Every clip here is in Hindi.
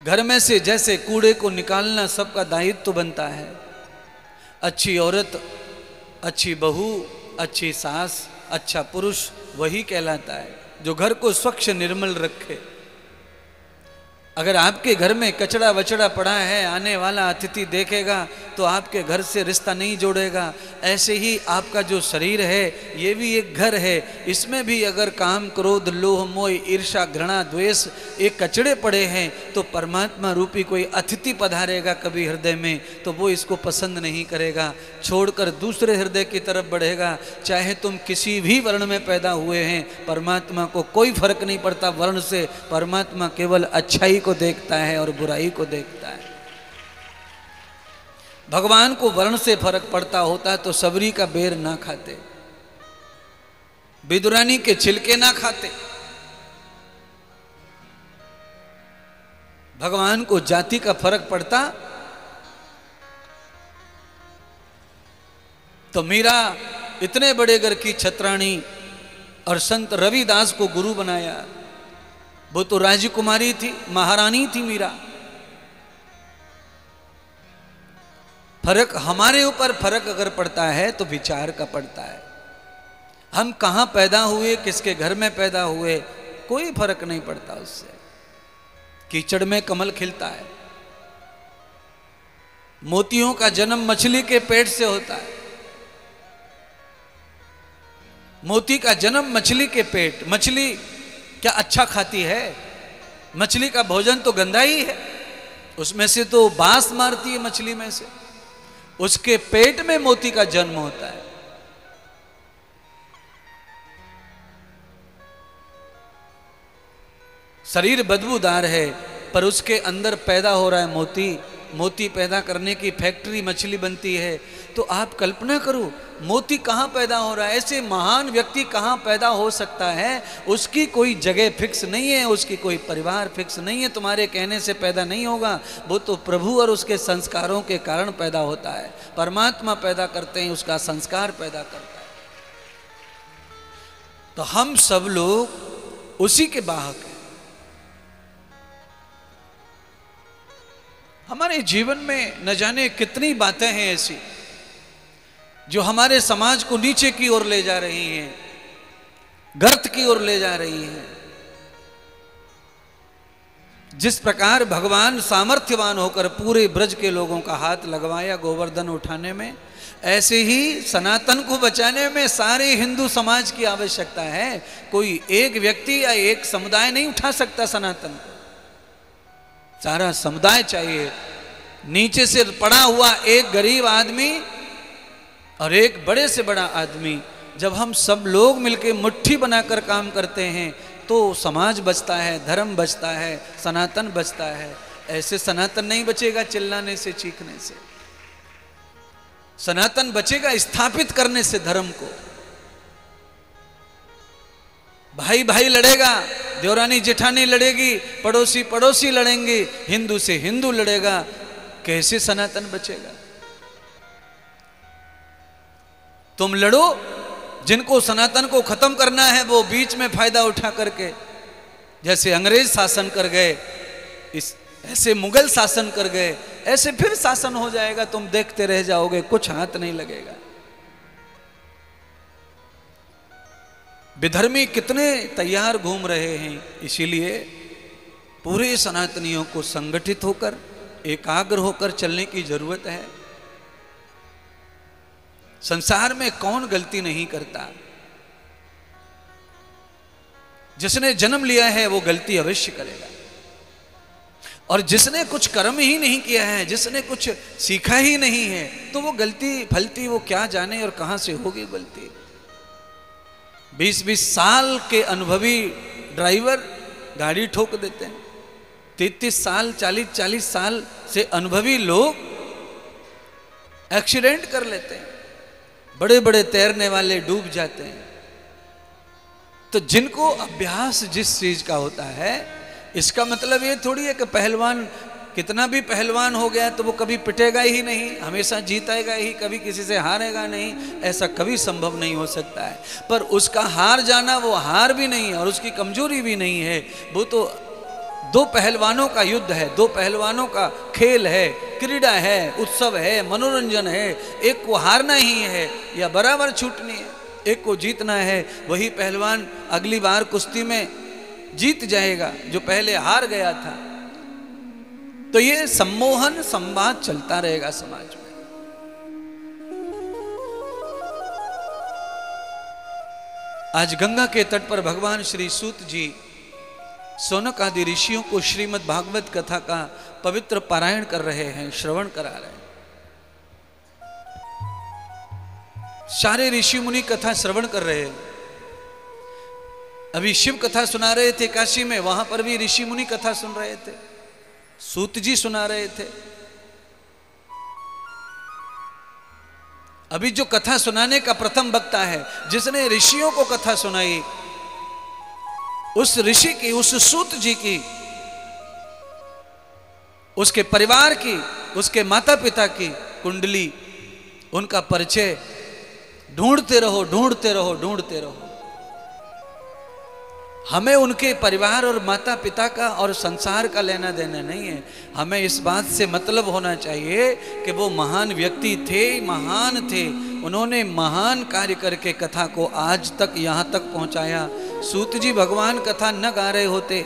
घर में से जैसे कूड़े को निकालना सबका दायित्व बनता है, अच्छी औरत, अच्छी बहू, अच्छी सास, अच्छा पुरुष वही कहलाता है जो घर को स्वच्छ निर्मल रखे। अगर आपके घर में कचड़ा वचड़ा पड़ा है, आने वाला अतिथि देखेगा तो आपके घर से रिश्ता नहीं जोड़ेगा। ऐसे ही आपका जो शरीर है ये भी एक घर है, इसमें भी अगर काम, क्रोध, लोभ, मोह, ईर्ष्या, घृणा, द्वेष एक कचड़े पड़े हैं तो परमात्मा रूपी कोई अतिथि पधारेगा कभी हृदय में तो वो इसको पसंद नहीं करेगा, छोड़कर दूसरे हृदय की तरफ बढ़ेगा। चाहे तुम किसी भी वर्ण में पैदा हुए हैं, परमात्मा को कोई फर्क नहीं पड़ता वर्ण से। परमात्मा केवल अच्छाई को देखता है और बुराई को देखता है। भगवान को वर्ण से फर्क पड़ता होता तो सबरी का बेर ना खाते, विदुरानी के छिलके ना खाते। भगवान को जाति का फर्क पड़ता तो मीरा इतने बड़े घर की छत्राणी और संत रविदास को गुरु बनाया। वो तो राजकुमारी थी, महारानी थी मीरा। फर्क हमारे ऊपर फर्क अगर पड़ता है तो विचार का पड़ता है। हम कहाँ पैदा हुए, किसके घर में पैदा हुए, कोई फर्क नहीं पड़ता उससे। कीचड़ में कमल खिलता है। मोतियों का जन्म मछली के पेट से होता है। मोती का जन्म मछली के पेट। मछली क्या अच्छा खाती है? मछली का भोजन तो गंदा ही है, उसमें से तो बांस मारती है मछली में से। उसके पेट में मोती का जन्म होता है। शरीर बदबूदार है पर उसके अंदर पैदा हो रहा है मोती। मोती पैदा करने की फैक्ट्री मछली बनती है। तो आप कल्पना करो मोती कहाँ पैदा हो रहा है। ऐसे महान व्यक्ति कहाँ पैदा हो सकता है? उसकी कोई जगह फिक्स नहीं है, उसकी कोई परिवार फिक्स नहीं है। तुम्हारे कहने से पैदा नहीं होगा, वो तो प्रभु और उसके संस्कारों के कारण पैदा होता है। परमात्मा पैदा करते हैं, उसका संस्कार पैदा करता है। तो हम सब लोग उसी के वाहक हैं। हमारे जीवन में न जाने कितनी बातें हैं ऐसी जो हमारे समाज को नीचे की ओर ले जा रही हैं, गर्त की ओर ले जा रही हैं। जिस प्रकार भगवान सामर्थ्यवान होकर पूरे ब्रज के लोगों का हाथ लगवाया गोवर्धन उठाने में, ऐसे ही सनातन को बचाने में सारे हिंदू समाज की आवश्यकता है। कोई एक व्यक्ति या एक समुदाय नहीं उठा सकता सनातन को, सारा समुदाय चाहिए। नीचे से पड़ा हुआ एक गरीब आदमी और एक बड़े से बड़ा आदमी, जब हम सब लोग मिलकर मुट्ठी बनाकर काम करते हैं तो समाज बचता है, धर्म बचता है, सनातन बचता है। ऐसे सनातन नहीं बचेगा चिल्लाने से, चीखने से। सनातन बचेगा स्थापित करने से धर्म को। भाई भाई लड़ेगा, देवरानी जेठानी लड़ेगी, पड़ोसी पड़ोसी लड़ेंगे, हिंदू से हिंदू लड़ेगा। कैसे सनातन बचेगा? तुम लड़ो, जिनको सनातन को खत्म करना है वो बीच में फायदा उठा करके, जैसे अंग्रेज शासन कर गए, ऐसे मुगल शासन कर गए, ऐसे फिर शासन हो जाएगा। तुम देखते रह जाओगे, कुछ हाथ नहीं लगेगा। विधर्मी कितने तैयार घूम रहे हैं। इसीलिए पूरे सनातनियों को संगठित होकर, एकाग्र होकर चलने की जरूरत है। संसार में कौन गलती नहीं करता? जिसने जन्म लिया है वो गलती अवश्य करेगा। और जिसने कुछ कर्म ही नहीं किया है, जिसने कुछ सीखा ही नहीं है, तो वो गलती फलती वो क्या जाने और कहां से होगी गलती। 20-20 साल के अनुभवी ड्राइवर गाड़ी ठोक देते हैं। 33 साल, 40-40 साल से अनुभवी लोग एक्सीडेंट कर लेते हैं। बड़े बड़े तैरने वाले डूब जाते हैं। तो जिनको अभ्यास जिस चीज का होता है, इसका मतलब ये थोड़ी है कि पहलवान कितना भी पहलवान हो गया तो वो कभी पिटेगा ही नहीं, हमेशा जीतेगा ही, कभी किसी से हारेगा नहीं। ऐसा कभी संभव नहीं हो सकता है। पर उसका हार जाना वो हार भी नहीं है और उसकी कमजोरी भी नहीं है। वो तो दो पहलवानों का युद्ध है, दो पहलवानों का खेल है, क्रीड़ा है, उत्सव है, मनोरंजन है। एक को हारना ही है या बराबर छूटनी है, एक को जीतना है। वही पहलवान अगली बार कुश्ती में जीत जाएगा जो पहले हार गया था। तो ये सम्मोहन संवाद चलता रहेगा समाज में। आज गंगा के तट पर भगवान श्री सूत जी सौनक आदि ऋषियों को श्रीमद् भागवत कथा का पवित्र पारायण कर रहे हैं, श्रवण करा रहे हैं। सारे ऋषि मुनि कथा श्रवण कर रहे हैं। अभी शिव कथा सुना रहे थे काशी में, वहां पर भी ऋषि मुनि कथा सुन रहे थे, सूत जी सुना रहे थे। अभी जो कथा सुनाने का प्रथम वक्ता है, जिसने ऋषियों को कथा सुनाई, उस ऋषि की, उस सूत जी की, उसके परिवार की, उसके माता पिता की कुंडली, उनका परिचय ढूंढते रहो, ढूंढते रहो, ढूंढते रहो। हमें उनके परिवार और माता पिता का और संसार का लेना देना नहीं है। हमें इस बात से मतलब होना चाहिए कि वो महान व्यक्ति थे, महान थे, उन्होंने महान कार्य करके कथा को आज तक यहाँ तक पहुँचाया। सूत जी भगवान कथा न गा रहे होते,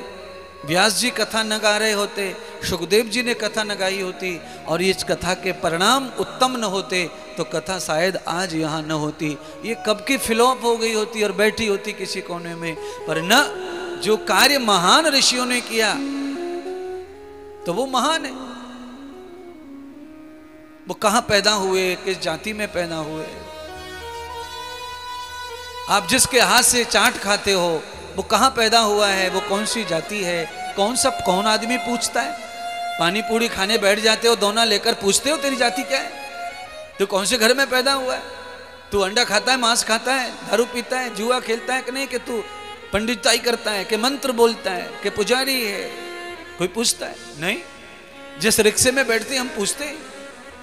व्यास जी कथा न गा रहे होते, सुखदेव जी ने कथा न गाई होती, और इस कथा के परिणाम उत्तम न होते तो कथा शायद आज यहाँ न होती। ये कब की फ्लॉप हो गई होती और बैठी होती किसी कोने में। पर न, जो कार्य महान ऋषियों ने किया तो वो महान है। वो कहाँ पैदा हुए, किस जाति में पैदा हुए। आप जिसके हाथ से चाट खाते हो वो कहाँ पैदा हुआ है, वो कौन सी जाति है, कौन आदमी पूछता है। पानी पूरी खाने बैठ जाते हो, दोना लेकर पूछते हो तेरी जाति क्या है, तू कौन से घर में पैदा हुआ है, तू अंडा खाता है, मांस खाता है, दारू पीता है, जुआ खेलता है कि नहीं, कि तू पंडिताई करता है, कि मंत्र बोलता है, कि पुजारी है। कोई पूछता है नहीं। जिस रिक्शे में बैठते हम पूछते,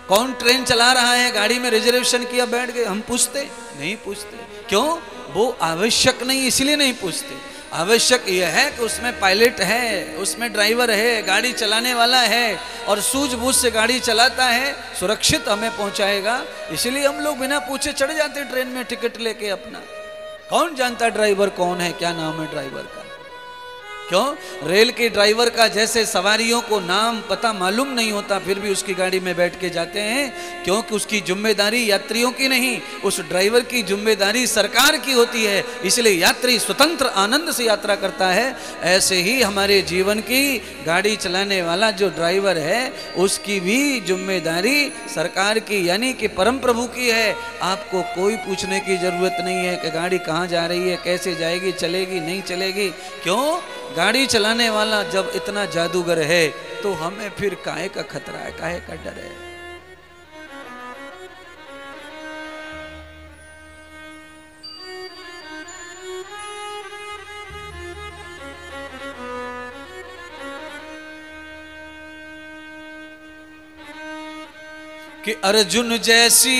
कौन ट्रेन चला रहा है, गाड़ी में रिजर्वेशन किया बैठ गए, हम पूछते नहीं। पूछते क्यों? वो आवश्यक नहीं, इसलिए नहीं पूछते। आवश्यक यह है कि उसमें पायलट है, उसमें ड्राइवर है, गाड़ी चलाने वाला है और सूझबूझ से गाड़ी चलाता है, सुरक्षित हमें पहुंचाएगा। इसलिए हम लोग बिना पूछे चढ़ जाते ट्रेन में टिकट लेके अपना। कौन जानता ड्राइवर कौन है, क्या नाम है ड्राइवर का? क्यों? रेल के ड्राइवर का जैसे सवारियों को नाम पता मालूम नहीं होता, फिर भी उसकी गाड़ी में बैठ के जाते हैं, क्योंकि उसकी जिम्मेदारी यात्रियों की नहीं, उस ड्राइवर की जिम्मेदारी सरकार की होती है। इसलिए यात्री स्वतंत्र आनंद से यात्रा करता है। ऐसे ही हमारे जीवन की गाड़ी चलाने वाला जो ड्राइवर है, उसकी भी जिम्मेदारी सरकार की यानी कि परम प्रभु की है। आपको कोई पूछने की जरूरत नहीं है कि गाड़ी कहाँ जा रही है, कैसे जाएगी, चलेगी नहीं चलेगी। क्यों? गाड़ी चलाने वाला जब इतना जादूगर है तो हमें फिर काहे का खतरा है, काहे का डर है? कि अर्जुन जैसी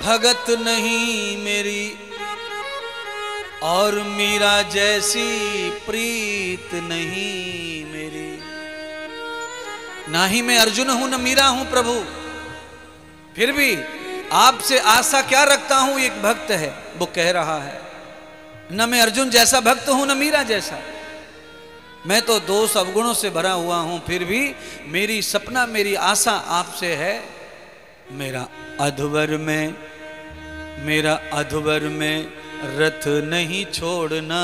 भगत नहीं मेरी, और मीरा जैसी प्रीत नहीं मेरी। ना ही मैं अर्जुन हूं न मीरा हूं प्रभु, फिर भी आपसे आशा क्या रखता हूं, एक भक्त है वो कह रहा है। न मैं अर्जुन जैसा भक्त हूं न मीरा जैसा, मैं तो दोष अवगुणों से भरा हुआ हूं, फिर भी मेरी सपना, मेरी आशा आपसे है। मेरा अधवर में रथ नहीं छोड़ना,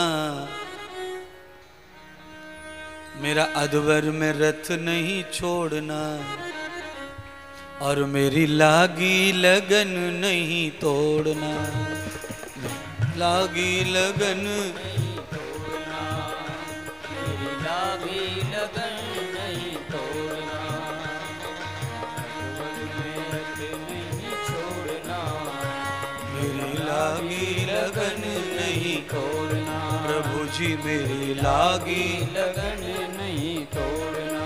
मेरा अधवर में रथ नहीं छोड़ना, और मेरी लागी लगन नहीं तोड़ना। लागी लगन नहीं तोड़ना, मेरी लागी लगन नहीं तोड़ना, रथ नहीं छोड़ना, मेरी लागी लगन नहीं तोड़ना। प्रभु जी मेरी लागी लगन नहीं तोड़ना।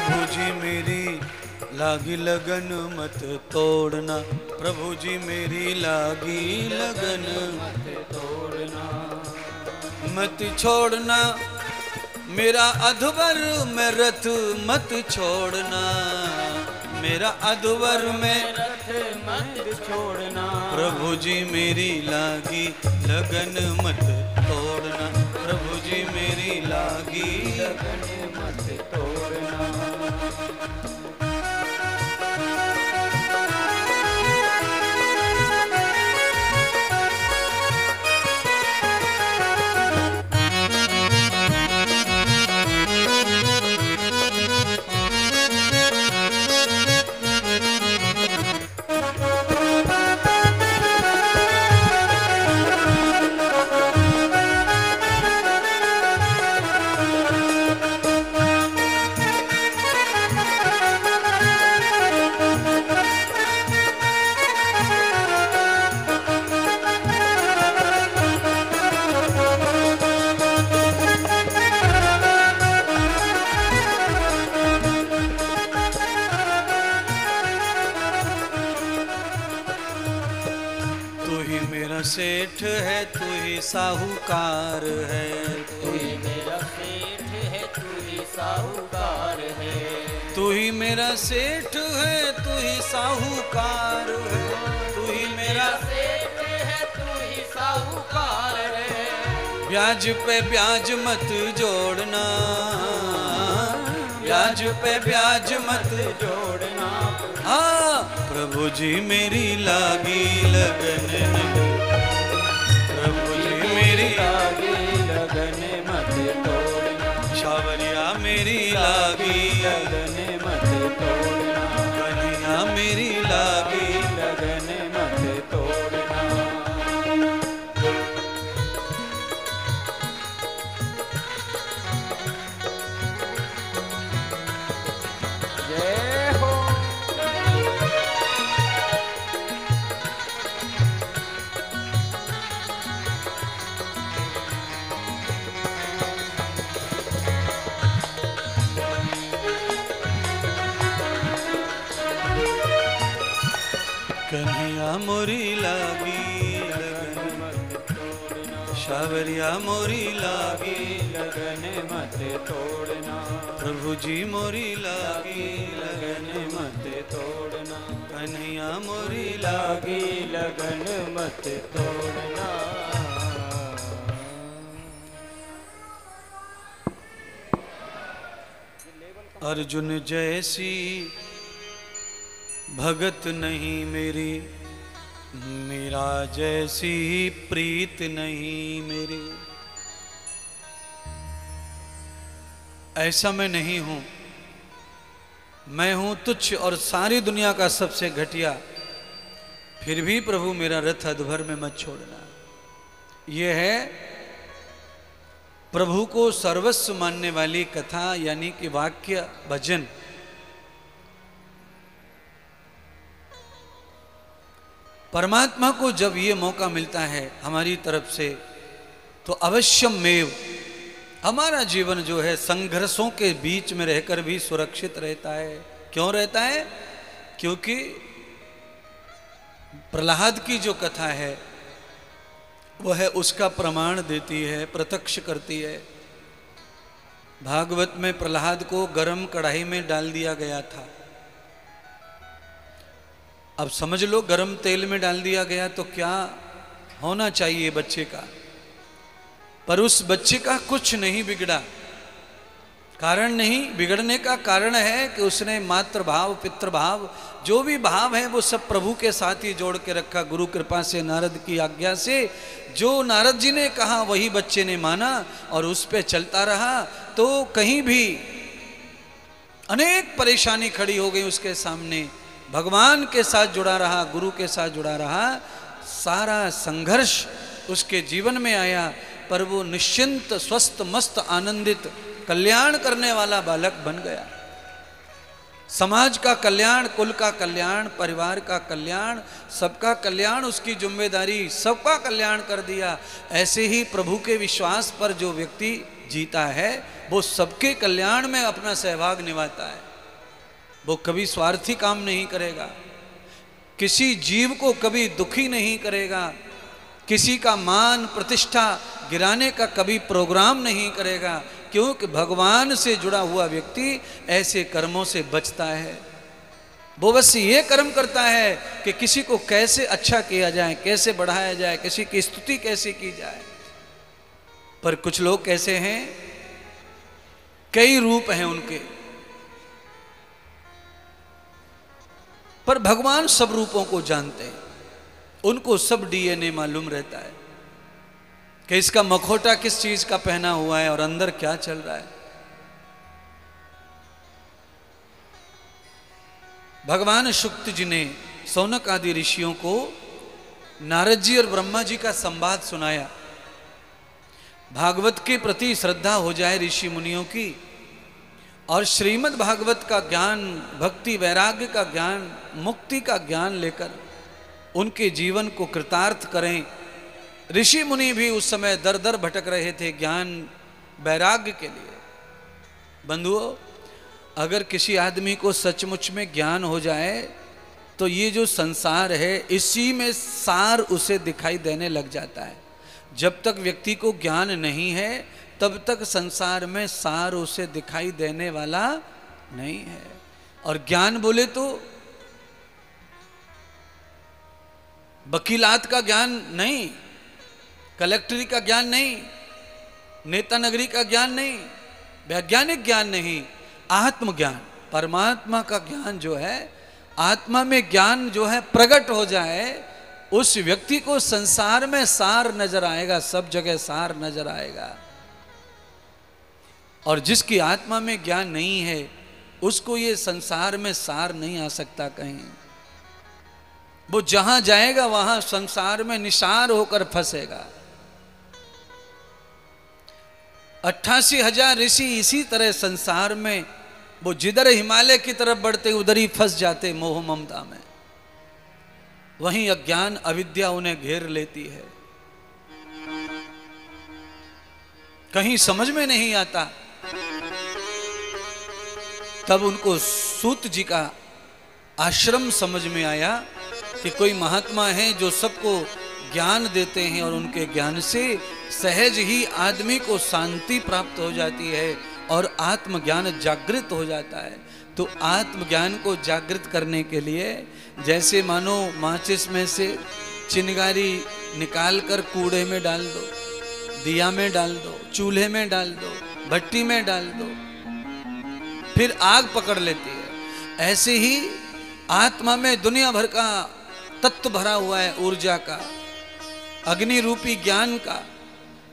प्रभु जी मेरी लागी लगन मत तोड़ना, प्रभु जी मेरी लागी लगन मत तोड़ना, मत छोड़ना मेरा अधवर में रथ मत छोड़ना, मेरा अधवर में रथ मत छोड़ना, प्रभु जी मेरी लागी लगन मत तोड़ना, प्रभु जी मेरी लागी लगन मत तोड़ना। सेठ है तू ही साहूकार है, तू ही मेरा सेठ है तू ही साहूकार है, तू ही मेरा सेठ है तू ही साहूकार है, तू ही मेरा सेठ है तू ही साहूकार है, ब्याज पे ब्याज मत जोड़ना, ब्याज पे ब्याज मत जोड़ना, हाँ प्रभु जी मेरी लागी लगन, मेरी लागी लगन मत तोड़ना, शावरिया मेरी लागी लगन मत तोड़ना, कन्हैया मेरी लागी लगन मत तोड़ना। जय हो कन्हैया मोरी लागी लगन मत तोड़ना, शावरिया मोरी लागी लगन मत तोड़ना, प्रभु जी मोरी लागी लगन मत तोड़ना, कन्हैया मोरी लागी लगन मत तोड़ना। अर्जुन जैसी भगत नहीं मेरी, मीरा जैसी प्रीत नहीं मेरी। ऐसा मैं नहीं हूं, मैं हूं तुच्छ और सारी दुनिया का सबसे घटिया, फिर भी प्रभु मेरा रथ अधभर में मत छोड़ना। यह है प्रभु को सर्वस्व मानने वाली कथा, यानी कि वाक्य भजन। परमात्मा को जब ये मौका मिलता है हमारी तरफ से, तो अवश्यमेव हमारा जीवन जो है संघर्षों के बीच में रहकर भी सुरक्षित रहता है। क्यों रहता है? क्योंकि प्रहलाद की जो कथा है वह उसका प्रमाण देती है, प्रत्यक्ष करती है। भागवत में प्रहलाद को गरम कढ़ाई में डाल दिया गया था। अब समझ लो, गरम तेल में डाल दिया गया तो क्या होना चाहिए बच्चे का, पर उस बच्चे का कुछ नहीं बिगड़ा। कारण नहीं बिगड़ने का कारण है कि उसने मातृभाव, पितृभाव, जो भी भाव है वो सब प्रभु के साथ ही जोड़ के रखा। गुरु कृपा से, नारद की आज्ञा से, जो नारद जी ने कहा वही बच्चे ने माना और उस पे चलता रहा। तो कहीं भी अनेक परेशानी खड़ी हो गई उसके सामने, भगवान के साथ जुड़ा रहा, गुरु के साथ जुड़ा रहा। सारा संघर्ष उसके जीवन में आया, पर वो निश्चिंत, स्वस्थ, मस्त, आनंदित, कल्याण करने वाला बालक बन गया। समाज का कल्याण, कुल का कल्याण, परिवार का कल्याण, सबका कल्याण उसकी जिम्मेदारी, सबका कल्याण कर दिया। ऐसे ही प्रभु के विश्वास पर जो व्यक्ति जीता है वो सबके कल्याण में अपना सहभाग निभाता है। वो कभी स्वार्थी काम नहीं करेगा, किसी जीव को कभी दुखी नहीं करेगा, किसी का मान प्रतिष्ठा गिराने का कभी प्रोग्राम नहीं करेगा, क्योंकि भगवान से जुड़ा हुआ व्यक्ति ऐसे कर्मों से बचता है। वो बस ये कर्म करता है कि किसी को कैसे अच्छा किया जाए, कैसे बढ़ाया जाए, किसी की स्तुति कैसे की जाए। पर कुछ लोग कैसे हैं, कई रूप हैं उनके, पर भगवान सब रूपों को जानते हैं, उनको सब डीएनए मालूम रहता है कि इसका मखौटा किस चीज का पहना हुआ है और अंदर क्या चल रहा है। भगवान शुक्त जी ने सौनक आदि ऋषियों को नारद जी और ब्रह्मा जी का संवाद सुनाया। भागवत के प्रति श्रद्धा हो जाए ऋषि मुनियों की, और श्रीमद् भागवत का ज्ञान, भक्ति वैराग्य का ज्ञान, मुक्ति का ज्ञान लेकर उनके जीवन को कृतार्थ करें। ऋषि मुनि भी उस समय दर दर भटक रहे थे ज्ञान वैराग्य के लिए। बंधुओं, अगर किसी आदमी को सचमुच में ज्ञान हो जाए तो ये जो संसार है इसी में सार उसे दिखाई देने लग जाता है। जब तक व्यक्ति को ज्ञान नहीं है तब तक संसार में सार उसे दिखाई देने वाला नहीं है। और ज्ञान बोले तो वकीलात का ज्ञान नहीं, कलेक्टरी का ज्ञान नहीं, नेता नगरी का ज्ञान नहीं, वैज्ञानिक ज्ञान नहीं, आत्मज्ञान, परमात्मा का ज्ञान जो है, आत्मा में ज्ञान जो है प्रकट हो जाए, उस व्यक्ति को संसार में सार नजर आएगा, सब जगह सार नजर आएगा। और जिसकी आत्मा में ज्ञान नहीं है उसको ये संसार में सार नहीं आ सकता कहीं। वो जहां जाएगा वहां संसार में निसार होकर फंसेगा। 88,000 ऋषि इसी तरह संसार में वो जिधर हिमालय की तरफ बढ़ते उधर ही फंस जाते मोह ममता में। वहीं अज्ञान अविद्या उन्हें घेर लेती है, कहीं समझ में नहीं आता। तब उनको सूत जी का आश्रम समझ में आया कि कोई महात्मा है जो सबको ज्ञान देते हैं और उनके ज्ञान से सहज ही आदमी को शांति प्राप्त हो जाती है और आत्मज्ञान जागृत हो जाता है। तो आत्मज्ञान को जागृत करने के लिए जैसे मानो माचिस में से चिंगारी निकाल कर कूड़े में डाल दो, दिया में डाल दो, चूल्हे में डाल दो, भट्टी में डाल दो, फिर आग पकड़ लेती है। ऐसे ही आत्मा में दुनिया भर का तत्व भरा हुआ है, ऊर्जा का, अग्नि रूपी ज्ञान का।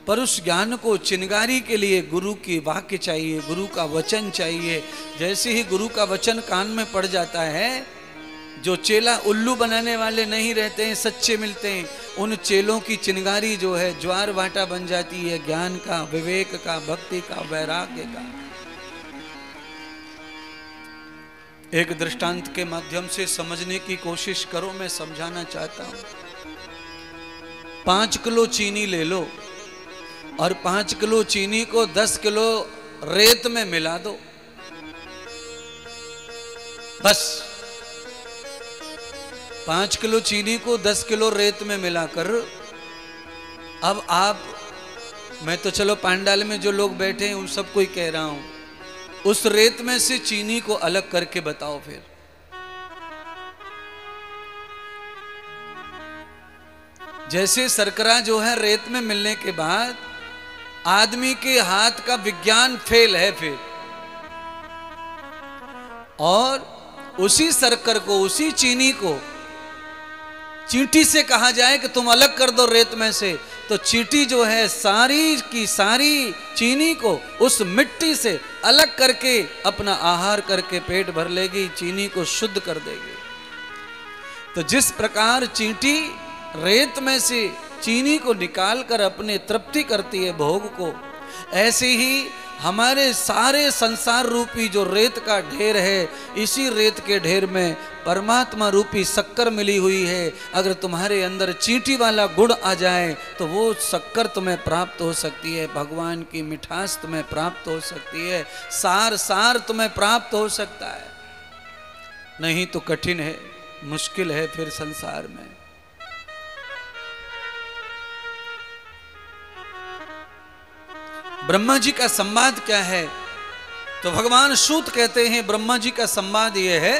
पर उस ज्ञान को चिंगारी के लिए गुरु की वाक्य चाहिए, गुरु का वचन चाहिए। जैसे ही गुरु का वचन कान में पड़ जाता है, जो चेला उल्लू बनाने वाले नहीं रहते हैं, सच्चे मिलते हैं, उन चेलों की चिंगारी जो है ज्वार भाटा बन जाती है ज्ञान का, विवेक का, भक्ति का, वैराग्य का। एक दृष्टांत के माध्यम से समझने की कोशिश करो, मैं समझाना चाहता हूं। 5 किलो चीनी ले लो और 5 किलो चीनी को 10 किलो रेत में मिला दो, बस 5 किलो चीनी को 10 किलो रेत में मिलाकर, अब आप, मैं तो चलो पांडाल में जो लोग बैठे हैं उन सबको ही कह रहा हूं, उस रेत में से चीनी को अलग करके बताओ। फिर जैसे शर्करा जो है रेत में मिलने के बाद आदमी के हाथ का विज्ञान फेल है फिर, और उसी शर्कर को, उसी चीनी को चींटी से कहा जाए कि तुम अलग कर दो रेत में से, तो चींटी जो है सारी की सारी चीनी को उस मिट्टी से अलग करके अपना आहार करके पेट भर लेगी, चीनी को शुद्ध कर देगी। तो जिस प्रकार चींटी रेत में से चीनी को निकालकर अपने तृप्ति करती है भोग को, ऐसे ही हमारे सारे संसार रूपी जो रेत का ढेर है, इसी रेत के ढेर में परमात्मा रूपी शक्कर मिली हुई है। अगर तुम्हारे अंदर चींटी वाला गुण आ जाए तो वो शक्कर तुम्हें प्राप्त हो सकती है, भगवान की मिठास तुम्हें प्राप्त हो सकती है, सार तुम्हें प्राप्त हो सकता है। नहीं तो कठिन है, मुश्किल है फिर संसार में। ब्रह्मा जी का संवाद क्या है? तो भगवान सूत कहते हैं ब्रह्मा जी का संवाद यह है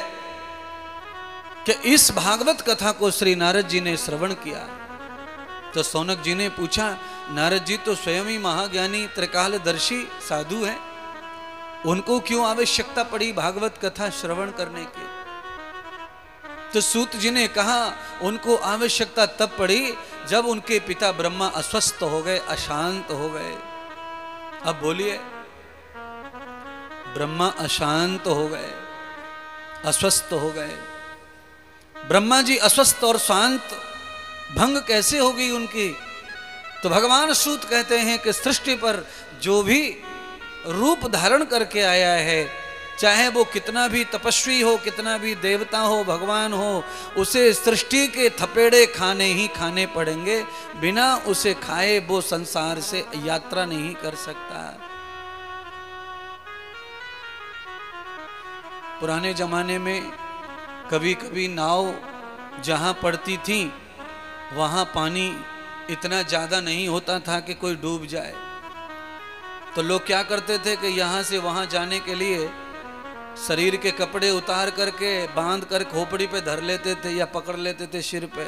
कि इस भागवत कथा को श्री नारद जी ने श्रवण किया। तो सौनक जी ने पूछा, नारद जी तो स्वयं ही महाज्ञानी त्रिकालदर्शी साधु हैं, उनको क्यों आवश्यकता पड़ी भागवत कथा श्रवण करने की? तो सूत जी ने कहा, उनको आवश्यकता तब पड़ी जब उनके पिता ब्रह्मा अस्वस्थ हो गए, अशांत हो गए। अब बोलिए, ब्रह्मा अशांत हो गए, अस्वस्थ हो गए। ब्रह्मा जी अस्वस्थ और शांत भंग कैसे हो गई उनकी? तो भगवान सूत कहते हैं कि सृष्टि पर जो भी रूप धारण करके आया है, चाहे वो कितना भी तपस्वी हो, कितना भी देवता हो, भगवान हो, उसे सृष्टि के थपेड़े खाने ही खाने पड़ेंगे। बिना उसे खाए वो संसार से यात्रा नहीं कर सकता। पुराने जमाने में कभी कभी नाव जहां पड़ती थी वहां पानी इतना ज्यादा नहीं होता था कि कोई डूब जाए। तो लोग क्या करते थे कि यहां से वहां जाने के लिए शरीर के कपड़े उतार करके बांध कर खोपड़ी पे धर लेते थे या पकड़ लेते थे सिर पे,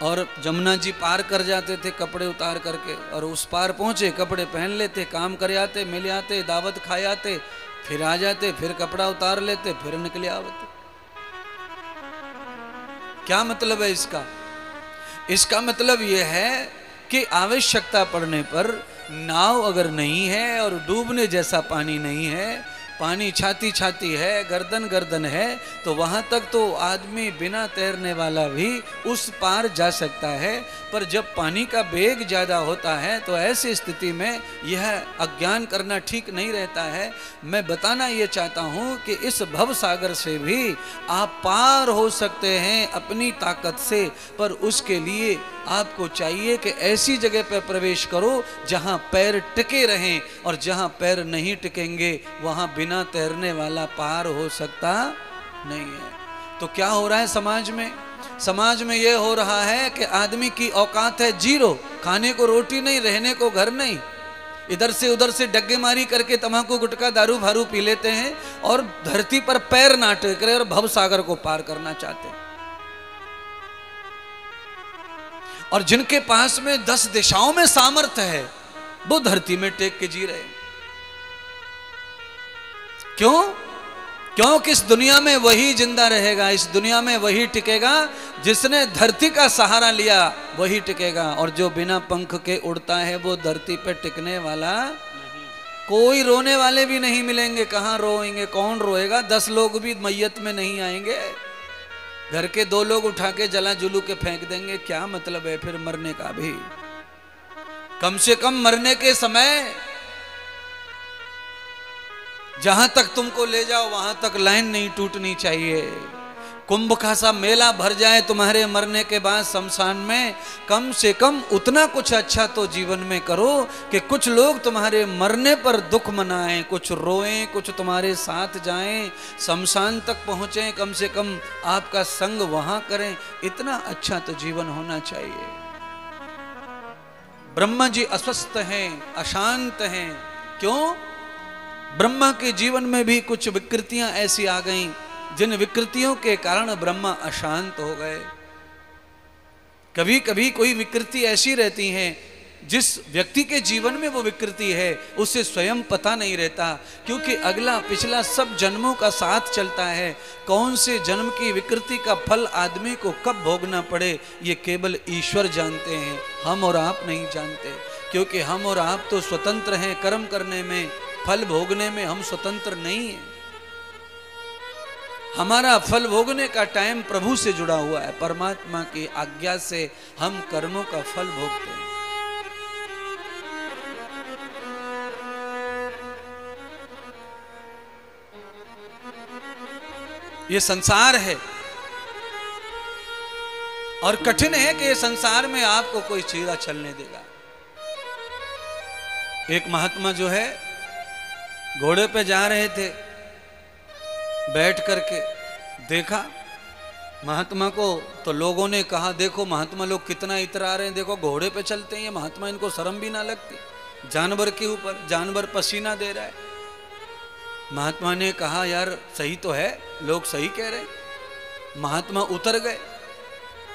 और जमुना जी पार कर जाते थे कपड़े उतार करके, और उस पार पहुंचे, कपड़े पहन लेते, काम कर आते, मिल आते, दावत खाए आते, फिर आ जाते, फिर कपड़ा उतार लेते, फिर निकले आवते। क्या मतलब है इसका? इसका मतलब यह है कि आवश्यकता पड़ने पर नाव अगर नहीं है और डूबने जैसा पानी नहीं है, पानी छाती छाती है, गर्दन गर्दन है, तो वहां तक तो आदमी बिना तैरने वाला भी उस पार जा सकता है। पर जब पानी का वेग ज्यादा होता है तो ऐसी स्थिति में यह अज्ञान करना ठीक नहीं रहता है। मैं बताना ये चाहता हूं कि इस भव सागर से भी आप पार हो सकते हैं अपनी ताकत से, पर उसके लिए आपको चाहिए कि ऐसी जगह पर प्रवेश करो जहां पैर टिके रहें, और जहां पैर नहीं टिकेंगे वहां बिना तैरने वाला पार हो सकता नहीं है। तो क्या हो रहा है समाज में? समाज में यह हो रहा है कि आदमी की औकात है जीरो, खाने को रोटी नहीं, रहने को घर नहीं, इधर से उधर से डग्गे मारी करके तम्बाकू गुटखा दारू भारू पी लेते हैं और धरती पर पैर ना टेक रहे और भव सागर को पार करना चाहते हैं। और जिनके पास में 10 दिशाओं में सामर्थ्य है वो धरती में टेक के जी रहे। क्यों? क्योंकि इस दुनिया में वही जिंदा रहेगा, इस दुनिया में वही टिकेगा जिसने धरती का सहारा लिया, वही टिकेगा। और जो बिना पंख के उड़ता है वो धरती पे टिकने वाला नहीं। कोई रोने वाले भी नहीं मिलेंगे, कहां रोएंगे, कौन रोएगा? 10 लोग भी मैयत में नहीं आएंगे, घर के 2 लोग उठा के जला जुलू के फेंक देंगे। क्या मतलब है फिर मरने का भी? कम से कम मरने के समय जहां तक तुमको ले जाओ वहां तक लाइन नहीं टूटनी चाहिए। कुंभ का सा मेला भर जाए तुम्हारे मरने के बाद शमशान में, कम से कम उतना कुछ अच्छा तो जीवन में करो कि कुछ लोग तुम्हारे मरने पर दुख मनाएं, कुछ रोएं, कुछ तुम्हारे साथ जाएं, शमशान तक पहुंचें, कम से कम आपका संग वहां करें। इतना अच्छा तो जीवन होना चाहिए। ब्रह्मा जी अस्वस्थ हैं, अशांत हैं। क्यों? ब्रह्मा के जीवन में भी कुछ विकृतियां ऐसी आ गईं जिन विकृतियों के कारण ब्रह्मा अशांत हो गए। कभी कभी कोई विकृति ऐसी रहती है जिस व्यक्ति के जीवन में वो विकृति है उसे स्वयं पता नहीं रहता, क्योंकि अगला पिछला सब जन्मों का साथ चलता है। कौन से जन्म की विकृति का फल आदमी को कब भोगना पड़े ये केवल ईश्वर जानते हैं, हम और आप नहीं जानते। क्योंकि हम और आप तो स्वतंत्र हैं, कर्म करने में, फल भोगने में हम स्वतंत्र नहीं हैं। हमारा फल भोगने का टाइम प्रभु से जुड़ा हुआ है, परमात्मा की आज्ञा से हम कर्मों का फल भोगते हैं। ये संसार है और कठिन है कि ये संसार में आपको कोई चीरा चलने देगा। एक महात्मा जो है घोड़े पे जा रहे थे बैठ करके, देखा महात्मा को तो लोगों ने कहा देखो महात्मा लोग कितना इतरा रहे हैं, देखो घोड़े पे चलते हैं ये महात्मा, इनको शर्म भी ना लगती, जानवर के ऊपर, जानवर पसीना दे रहा है। महात्मा ने कहा यार सही तो है, लोग सही कह रहे हैं। महात्मा उतर गए।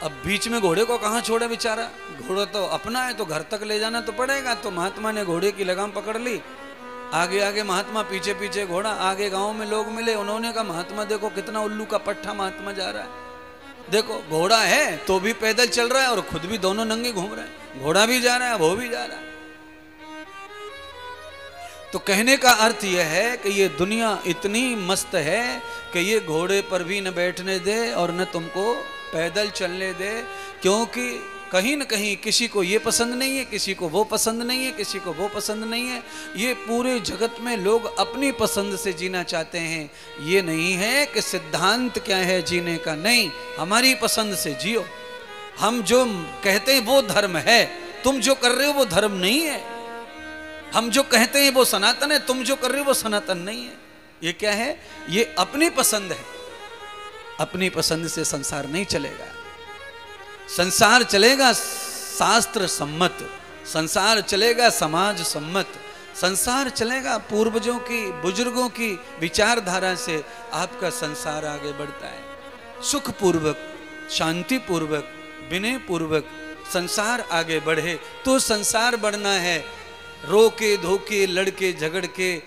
अब बीच में घोड़े को कहाँ छोड़े बेचारा, घोड़ा तो अपना है तो घर तक ले जाना तो पड़ेगा। तो महात्मा ने घोड़े की लगाम पकड़ ली, आगे आगे महात्मा, पीछे पीछे घोड़ा। आगे गांव में लोग मिले, उन्होंने कहा महात्मा देखो कितना उल्लू का पट्टा महात्मा जा रहा है, देखो घोड़ा है तो भी पैदल चल रहा है और खुद भी दोनों नंगे घूम रहे हैं, घोड़ा भी जा रहा है वो भी जा रहा है। तो कहने का अर्थ यह है कि ये दुनिया इतनी मस्त है कि ये घोड़े पर भी न बैठने दे और न तुमको पैदल चलने दे, क्योंकि कहीं न कहीं किसी को ये पसंद नहीं है, किसी को वो पसंद नहीं है, किसी को वो पसंद नहीं है। ये पूरे जगत में लोग अपनी पसंद से जीना चाहते हैं। ये नहीं है कि सिद्धांत क्या है जीने का, नहीं, हमारी पसंद से जियो। हम जो कहते हैं वो धर्म है, तुम जो कर रहे हो वो धर्म नहीं है। हम जो कहते हैं वो सनातन है, तुम जो कर रहे हो वो सनातन नहीं है। ये क्या है? ये अपनी पसंद है। अपनी पसंद से संसार नहीं चलेगा। संसार चलेगा शास्त्र सम्मत, संसार चलेगा समाज सम्मत, संसार चलेगा पूर्वजों की, बुजुर्गों की विचारधारा से आपका संसार आगे बढ़ता है। सुख पूर्वक, शांति पूर्वक, विनय पूर्वक संसार आगे बढ़े तो संसार बढ़ना है। रोके धोके लड़के झगड़ के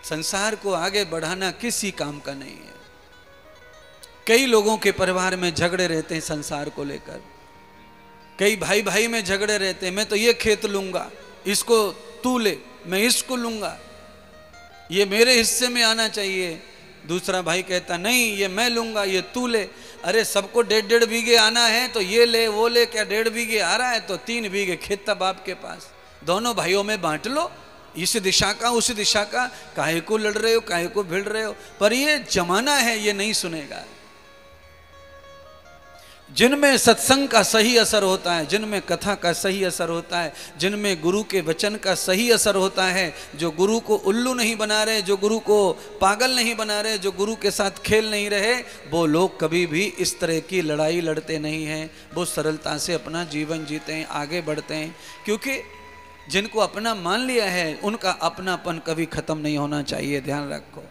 संसार को आगे बढ़ाना किसी काम का नहीं है। कई लोगों के परिवार में झगड़े रहते हैं संसार को लेकर, कई भाई भाई में झगड़े रहते हैं। मैं तो ये खेत लूंगा, इसको तू ले, मैं इसको लूंगा, ये मेरे हिस्से में आना चाहिए। दूसरा भाई कहता नहीं ये मैं लूंगा, ये तू ले। अरे सबको 1.5 बीघे आना है तो ये ले वो ले, क्या 1.5 बीघे आ रहा है तो 3 बीघे खेत था बाप के पास, दोनों भाइयों में बांट लो, इस दिशा का उस दिशा का, काहे को लड़ रहे हो, काहे को भिड़ रहे हो। पर ये जमाना है, ये नहीं सुनेगा। जिनमें सत्संग का सही असर होता है, जिनमें कथा का सही असर होता है, जिनमें गुरु के वचन का सही असर होता है, जो गुरु को उल्लू नहीं बना रहे, जो गुरु को पागल नहीं बना रहे, जो गुरु के साथ खेल नहीं रहे, वो लोग कभी भी इस तरह की लड़ाई लड़ते नहीं हैं। वो सरलता से अपना जीवन जीते हैं, आगे बढ़ते हैं। क्योंकि जिनको अपना मान लिया है उनका अपनापन कभी खत्म नहीं होना चाहिए, ध्यान रखो।